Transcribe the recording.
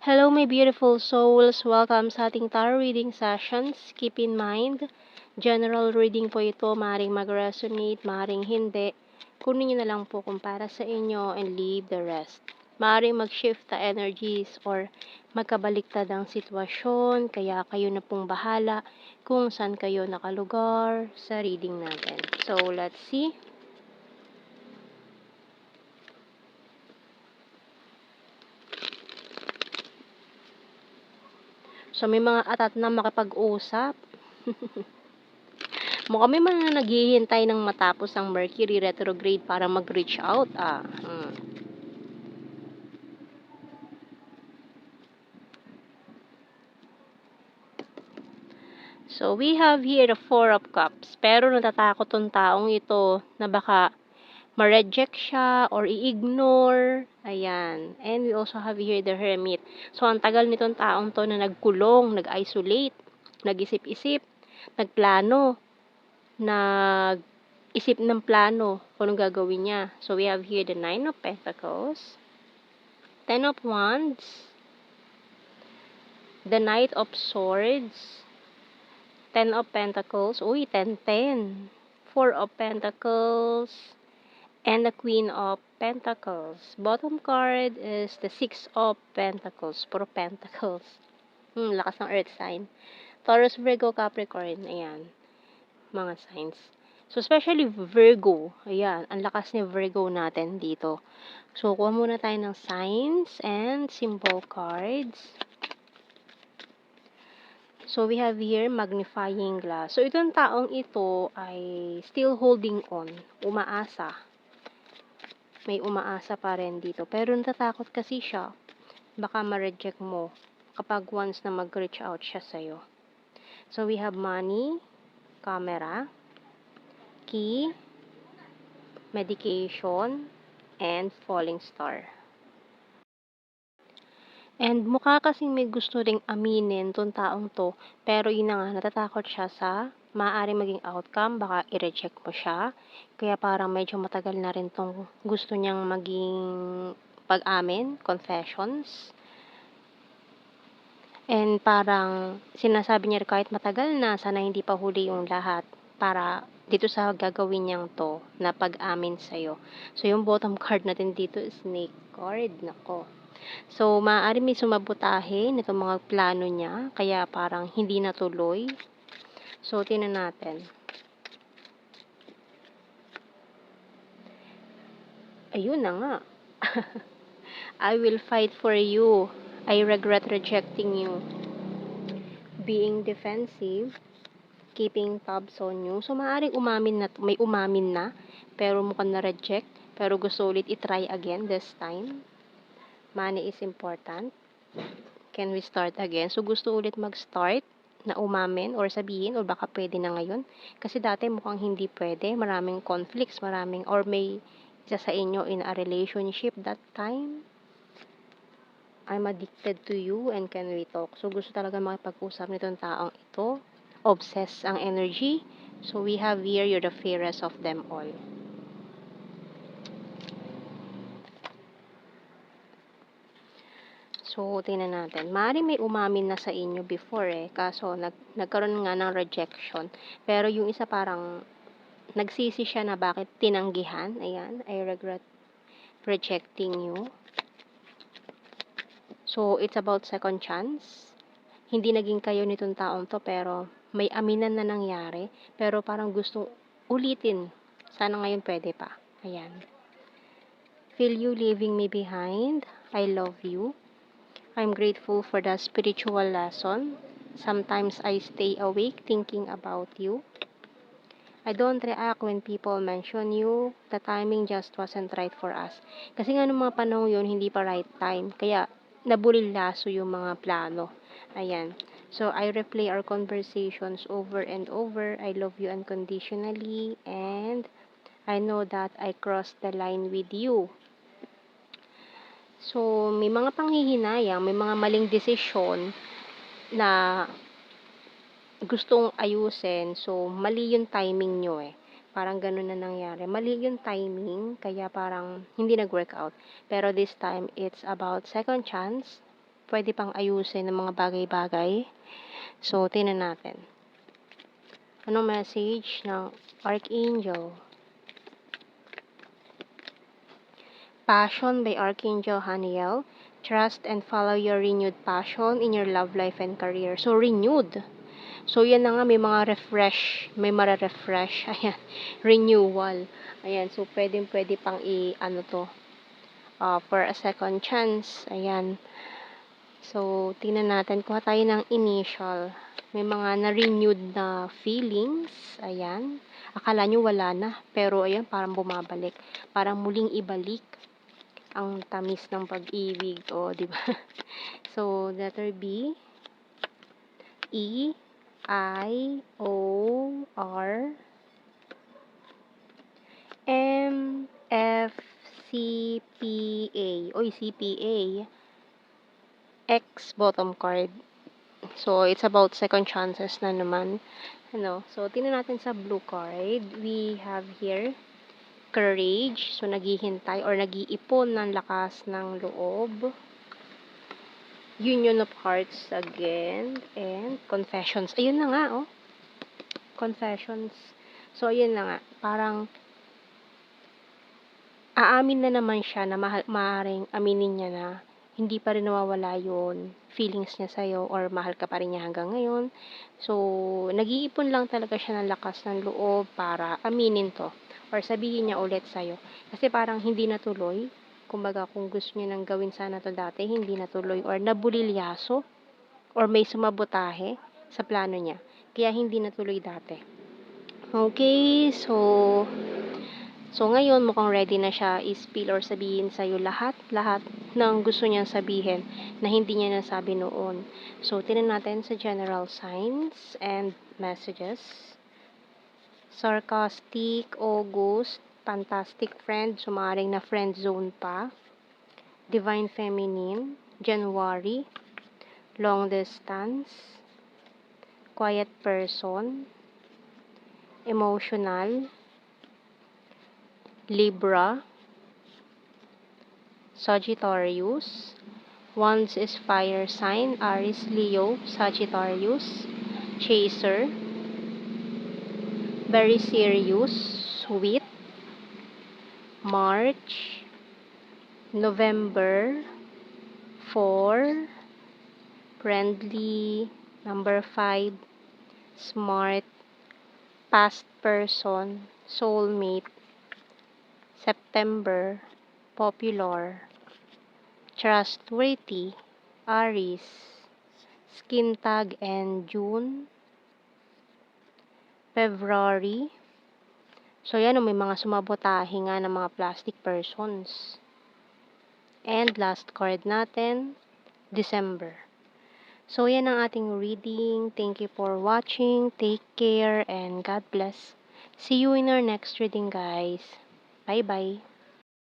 Hello, my beautiful souls. Welcome sa ating tarot reading sessions. Keep in mind, general reading po ito. Maring mag-resonate, maring hindi. Kunin nyo na lang po kung para sa inyo and leave the rest. Maring mag-shift the energies or magkabaliktad ang sitwasyon. Kaya kayo na pong bahala kung saan kayo nakalugar sa reading natin. So, let's see. So, may mga atat na makipag-usap. Mukhang may mga naghihintay ng matapos ang Mercury retrograde para mag-reach out. So, we have here the Four of Cups. Pero natatakot tong taong ito na baka ma-reject siya or i-ignore. Ayan. And we also have here the Hermit. So, ang tagal nitong taong to na nagkulong, nag-isolate, nag-isip-isip, nagplano, nag-isip ng plano kung anong gagawin niya. So, we have here the Nine of Pentacles, Ten of Wands, the Knight of Swords, Ten of Pentacles, uy, 10-10, Four of Pentacles, and the Queen of Pentacles. Bottom card is the Six of Pentacles, puro Pentacles. Lakas ng Earth sign. Taurus, Virgo, Capricorn, ayan, mga signs. So, especially Virgo, ayan, ang lakas ni Virgo natin dito. So, kuha muna tayo ng signs and symbol cards. So, we have here magnifying glass. So, itong taong ito ay still holding on, umaasa. May umaasa pa rin dito. Pero natatakot kasi siya, baka ma-reject mo kapag once na mag-reach out siya sa'yo. So, we have money, camera, key, medication, and falling star. And mukha kasing may gusto ring aminin tong taong to, pero yun na nga, natatakot siya sa maaaring maging outcome, baka i-reject mo siya. Kaya parang medyo matagal na rin tong gusto niyang maging pag-amin, confessions. And parang sinasabi niya kahit matagal na, sana hindi pa huli yung lahat para dito sa gagawin niyang to na pag-amin sa'yo. So, yung bottom card natin dito is snake card. Nako. So, maaari may sumabotahe nitong mga plano niya, kaya parang hindi natuloy. So, tingnan natin. Ayun na nga. I will fight for you. I regret rejecting you. Being defensive, keeping tabs on you. So, maaaring may umamin na, pero mukhang na-reject, pero gusto ulit i-try again this time. Money is important. Can we start again? So, gusto ulit mag-start na umamin or sabihin or baka pwede na ngayon. Kasi dati mukhang hindi pwede. Maraming conflicts, or may isa sa inyo in a relationship that time. I'm addicted to you and can we talk? So, gusto talaga makipag-usap nitong taong ito. Obsessed ang energy. So, we have here, you're the fairest of them all. So, tingnan natin. Maaaring may umamin na sa inyo before kaso nagkaroon nga ng rejection. Pero yung isa parang nagsisi siya na bakit tinanggihan. Ayan, I regret rejecting you. So, it's about second chance. Hindi naging kayo nitong taong to, pero may aminan na nangyari. Pero parang gustong ulitin. Sana ngayon pwede pa. Ayan. Feel you leaving me behind. I love you. I'm grateful for the spiritual lesson. Sometimes I stay awake thinking about you. I don't react when people mention you. The timing just wasn't right for us. Kasi nga nung mga panahon yun, hindi pa right time. Kaya naburilaso yung mga plano. Ayan. So, I replay our conversations over and over. I love you unconditionally. And I know that I crossed the line with you. So, may mga panghihinayang, may mga maling desisyon na gustong ayusin. So, mali yung timing nyo Parang ganun na nangyari. Mali yung timing, kaya parang hindi nag-work out. Pero this time, it's about second chance, pwede pang ayusin ng mga bagay-bagay. So, tingnan natin. Anong message ng Archangel? Passion by Archangel Haniel. Trust and follow your renewed passion in your love life and career. So, renewed. So, yan na nga, may mga refresh, may mara-refresh. Ayan, renewal. Ayan, so, pwede pang for a second chance. Ayan. So, tingnan natin, kuha tayo ng initial. May mga na-renewed na feelings. Ayan. Akala nyo wala na, pero ayan, parang bumabalik. Parang muling ibalik ang tamis ng pag-ibig. O, di ba? So, letter B. E, I, O, R, M, F, C, P, A. Oy, CPA. X, bottom card. So, it's about second chances na naman. So, tingnan natin sa blue card. We have here courage. So, naghihintay or nag-iipon ng lakas ng loob. Union of Hearts again. And confessions. Ayun na nga, oh. Confessions. So, ayun na nga. Parang aamin na naman siya na maaaring aminin niya na hindi pa rin nawawala yun feelings niya sa'yo or mahal ka pa rin niya hanggang ngayon. So, nag-iipon lang talaga siya ng lakas ng loob para aminin to or sabihin niya ulit sa'yo. Kasi parang hindi natuloy. Kumbaga, kung gusto niya nang gawin sana to dati, hindi natuloy or nabulilyaso or may sumabotahe sa plano niya. Kaya hindi natuloy dati. Okay, so ngayon mukhang ready na siya i-spill or sabihin sa'yo lahat ng gusto niyang sabihin na hindi niya nasabi noon. So, tingnan natin sa general signs and messages. Sarcastic, August, fantastic friend, sumaring na friend zone pa. Divine feminine, January, long distance, quiet person, emotional, Libra, Sagittarius, Wands is fire sign, Aries, Leo, Sagittarius, Chaser, very serious, sweet, March, November, 4, friendly, number 5, smart, past person, soulmate, September, popular, trustworthy, Aries, skin tag, and June, February. So, yan, may mga sumabotahe nga ng mga plastic persons. And last card natin, December. So, yan ang ating reading. Thank you for watching. Take care and God bless. See you in our next reading, guys. Bye-bye.